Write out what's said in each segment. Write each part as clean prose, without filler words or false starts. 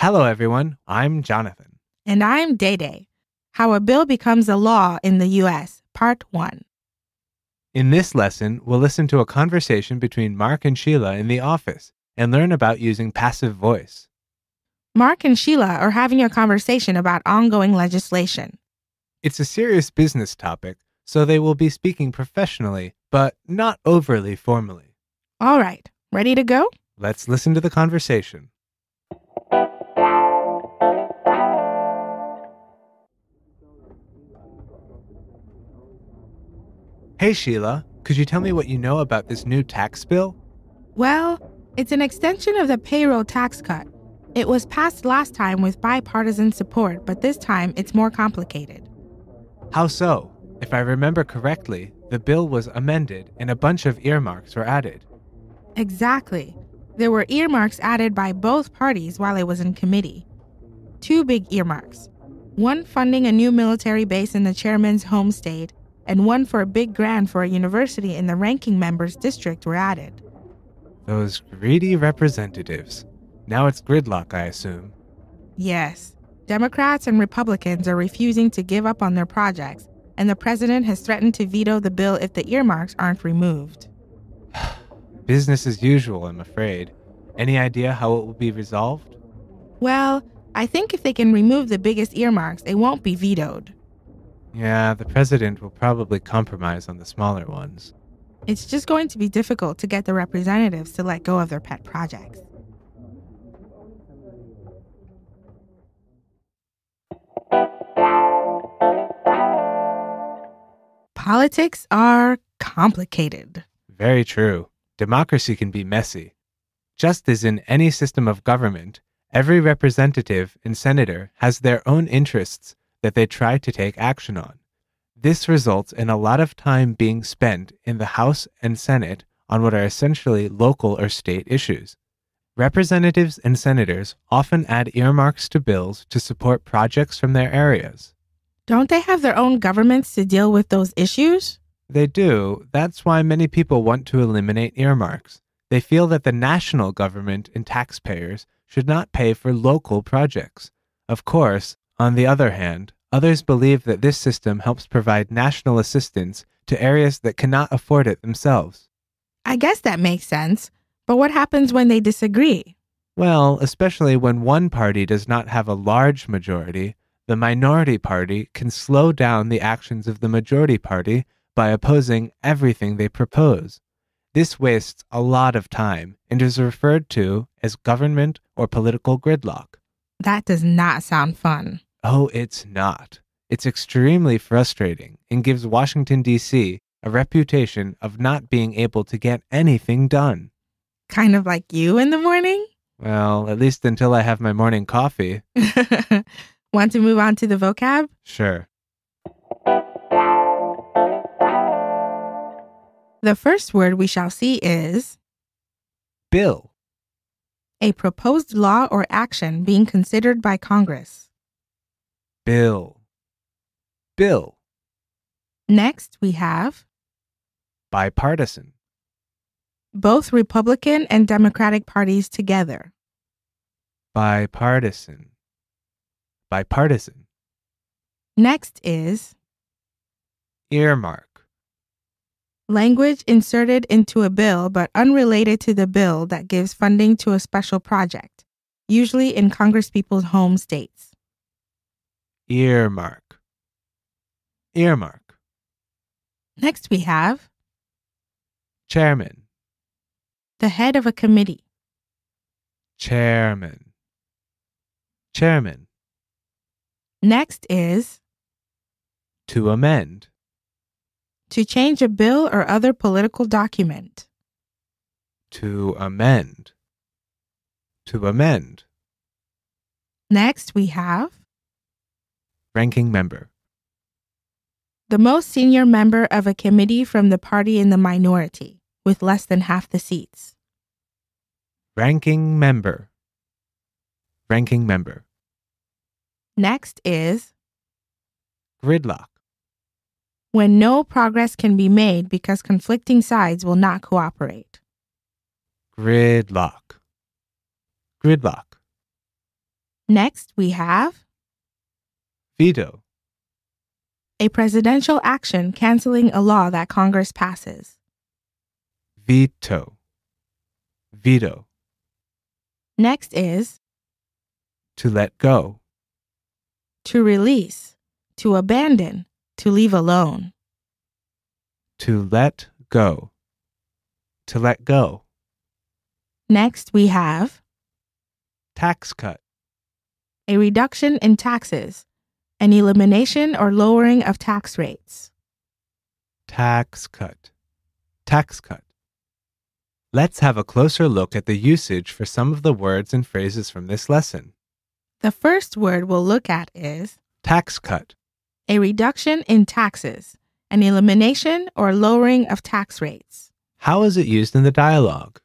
Hello, everyone. I'm Jonathan. And I'm Day. How a Bill Becomes a Law in the U.S., Part 1. In this lesson, we'll listen to a conversation between Mark and Sheila in the office and learn about using passive voice. Mark and Sheila are having a conversation about ongoing legislation. It's a serious business topic, so they will be speaking professionally, but not overly formally. All right, ready to go? Let's listen to the conversation. Hey, Sheila, could you tell me what you know about this new tax bill? Well, it's an extension of the payroll tax cut. It was passed last time with bipartisan support, but this time it's more complicated. How so? If I remember correctly, the bill was amended and a bunch of earmarks were added. Exactly. There were earmarks added by both parties while it was in committee. 2 big earmarks. One funding a new military base in the chairman's home state, and one for a big grant for a university in the ranking member's district were added. Those greedy representatives. Now it's gridlock, I assume. Yes. Democrats and Republicans are refusing to give up on their projects, and the president has threatened to veto the bill if the earmarks aren't removed. Business as usual, I'm afraid. Any idea how it will be resolved? Well, I think if they can remove the biggest earmarks, it won't be vetoed. Yeah, the president will probably compromise on the smaller ones. It's just going to be difficult to get the representatives to let go of their pet projects. Politics are complicated. Very true. Democracy can be messy. Just as in any system of government, every representative and senator has their own interests that they try to take action on. This results in a lot of time being spent in the House and Senate on what are essentially local or state issues. Representatives and senators often add earmarks to bills to support projects from their areas. Don't they have their own governments to deal with those issues? They do. That's why many people want to eliminate earmarks. They feel that the national government and taxpayers should not pay for local projects. Of course, on the other hand, others believe that this system helps provide national assistance to areas that cannot afford it themselves. I guess that makes sense. But what happens when they disagree? Well, especially when one party does not have a large majority, the minority party can slow down the actions of the majority party by opposing everything they propose. This wastes a lot of time and is referred to as government or political gridlock. That does not sound fun. Oh, it's not. It's extremely frustrating and gives Washington, D.C. a reputation of not being able to get anything done. Kind of like you in the morning? Well, at least until I have my morning coffee. Want to move on to the vocab? Sure. The first word we shall see is bill. A proposed law or action being considered by Congress. Bill. Bill. Next, we have bipartisan. Both Republican and Democratic parties together. Bipartisan. Bipartisan. Next is earmark. Language inserted into a bill but unrelated to the bill that gives funding to a special project, usually in Congresspeople's home states. Earmark. Earmark. Next we have chairman. The head of a committee. Chairman. Chairman. Next is to amend. To change a bill or other political document. To amend. To amend. Next we have ranking member. The most senior member of a committee from the party in the minority, with less than half the seats. Ranking member. Ranking member. Next is gridlock. When no progress can be made because conflicting sides will not cooperate. Gridlock. Gridlock. Next, we have veto, a presidential action canceling a law that Congress passes. veto, veto. Next is To let go, to release, to abandon, to leave alone. to let go, to let go. Next, we have Tax cut, a reduction in taxes, an elimination or lowering of tax rates. tax cut, tax cut. Let's have a closer look at the usage for some of the words and phrases from this lesson. The first word we'll look at is Tax cut, a reduction in taxes, an elimination or lowering of tax rates. how is it used in the dialogue?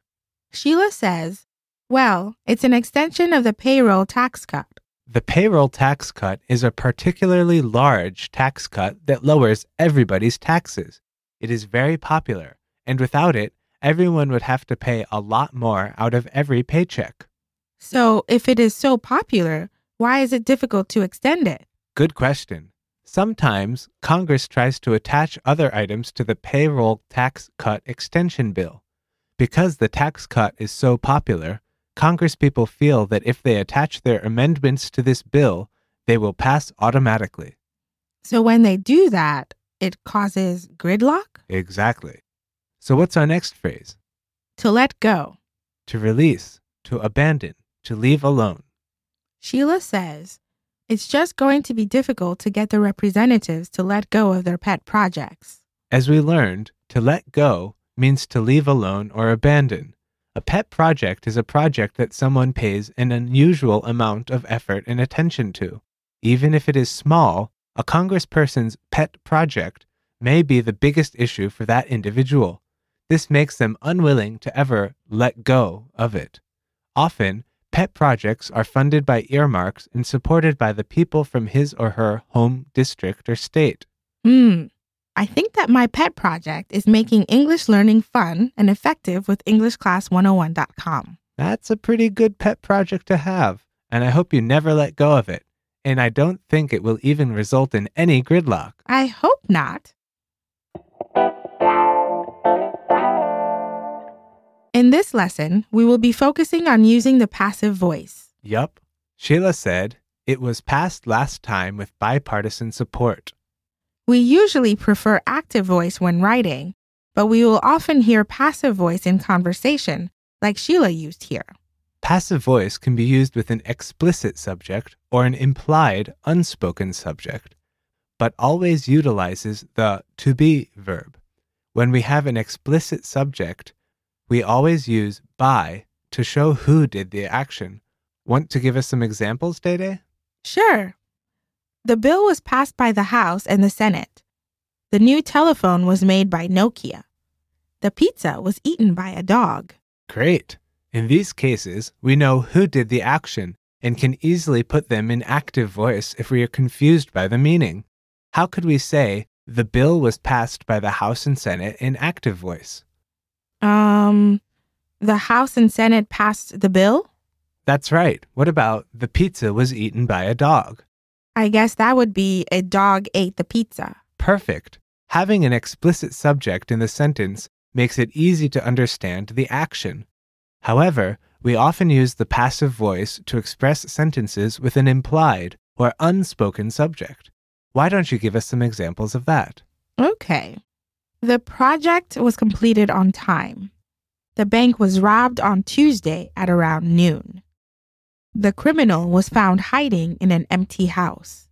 Sheila says, well, it's an extension of the payroll tax cut. The payroll tax cut is a particularly large tax cut that lowers everybody's taxes. It is very popular, and without it, everyone would have to pay a lot more out of every paycheck. So, if it is so popular, why is it difficult to extend it? Good question. Sometimes Congress tries to attach other items to the payroll tax cut extension bill. Because the tax cut is so popular, Congresspeople feel that if they attach their amendments to this bill, they will pass automatically. So, when they do that, it causes gridlock? Exactly. So what's our next phrase? To let go. To release, to abandon, to leave alone. Sheila says, it's just going to be difficult to get the representatives to let go of their pet projects. As we learned, to let go means to leave alone or abandon. A pet project is a project that someone pays an unusual amount of effort and attention to. Even if it is small, a congressperson's pet project may be the biggest issue for that individual. This makes them unwilling to ever let go of it. Often, pet projects are funded by earmarks and supported by the people from his or her home district or state. I think that my pet project is making English learning fun and effective with EnglishClass101.com. That's a pretty good pet project to have, and I hope you never let go of it. And I don't think it will even result in any gridlock. I hope not. In this lesson, we will be focusing on using the passive voice. Yup. Sheila said, it was passed last time with bipartisan support. We usually prefer active voice when writing, but we will often hear passive voice in conversation, like Sheila used here. Passive voice can be used with an explicit subject or an implied, unspoken subject, but always utilizes the to be verb. When we have an explicit subject, we always use by to show who did the action. Want to give us some examples, Dede? Sure. The bill was passed by the House and the Senate. The new telephone was made by Nokia. The pizza was eaten by a dog. Great. In these cases, we know who did the action and can easily put them in active voice if we are confused by the meaning. How could we say, the bill was passed by the House and Senate in active voice? The House and Senate passed the bill? That's right. What about the pizza was eaten by a dog? I guess that would be a dog ate the pizza. Perfect. Having an explicit subject in the sentence makes it easy to understand the action. However, we often use the passive voice to express sentences with an implied or unspoken subject. Why don't you give us some examples of that? Okay. The project was completed on time. The bank was robbed on Tuesday at around noon. The criminal was found hiding in an empty house.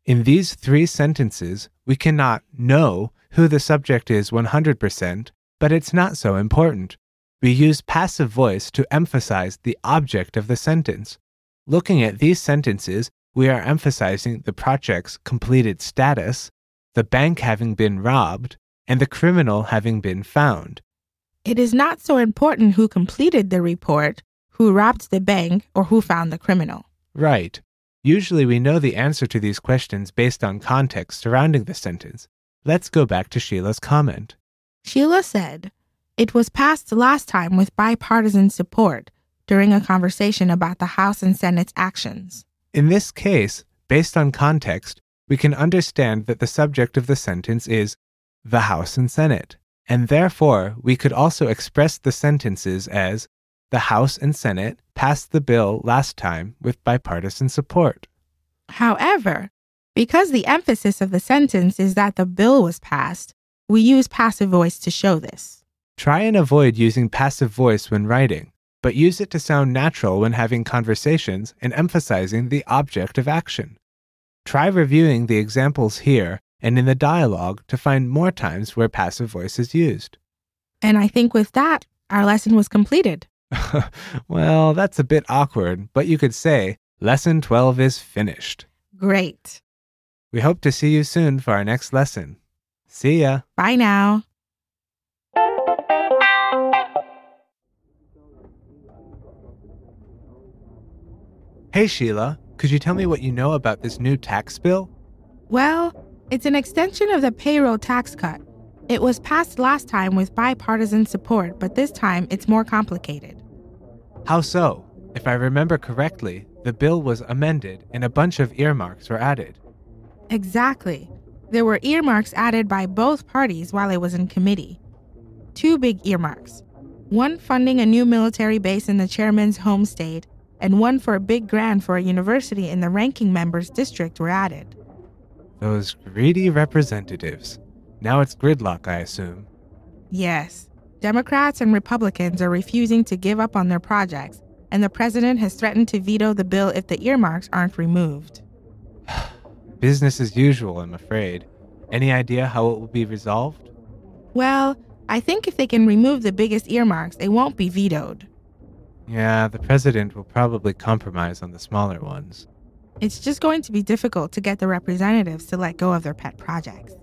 In these three sentences, we cannot know who the subject is 100%, but it's not so important. We use passive voice to emphasize the object of the sentence. Looking at these sentences, we are emphasizing the project's completed status, the bank having been robbed, and the criminal having been found. It is not so important who completed the report, who robbed the bank, or who found the criminal. Right. Usually we know the answer to these questions based on context surrounding the sentence. Let's go back to Sheila's comment. Sheila said, it was passed last time with bipartisan support, during a conversation about the House and Senate's actions. In this case, based on context, we can understand that the subject of the sentence is the House and Senate, and therefore we could also express the sentences as the House and Senate passed the bill last time with bipartisan support. However, because the emphasis of the sentence is that the bill was passed, we use passive voice to show this. Try and avoid using passive voice when writing, but use it to sound natural when having conversations and emphasizing the object of action. Try reviewing the examples here and in the dialogue to find more times where passive voice is used. And I think with that, our lesson was completed. Well, that's a bit awkward, but you could say, Lesson 12 is finished. Great. We hope to see you soon for our next lesson. See ya. Bye now. Hey Sheila, could you tell me what you know about this new tax bill? Well, it's an extension of the payroll tax cut. It was passed last time with bipartisan support, but this time it's more complicated. How so? If I remember correctly, the bill was amended and a bunch of earmarks were added. Exactly. There were earmarks added by both parties while it was in committee. 2 big earmarks. One funding a new military base in the chairman's home state, and one for a big grant for a university in the ranking member's district were added. Those greedy representatives. Now it's gridlock, I assume. Yes. Democrats and Republicans are refusing to give up on their projects, and the president has threatened to veto the bill if the earmarks aren't removed. Business as usual, I'm afraid. Any idea how it will be resolved? Well, I think if they can remove the biggest earmarks, it won't be vetoed. Yeah, the president will probably compromise on the smaller ones. It's just going to be difficult to get the representatives to let go of their pet projects.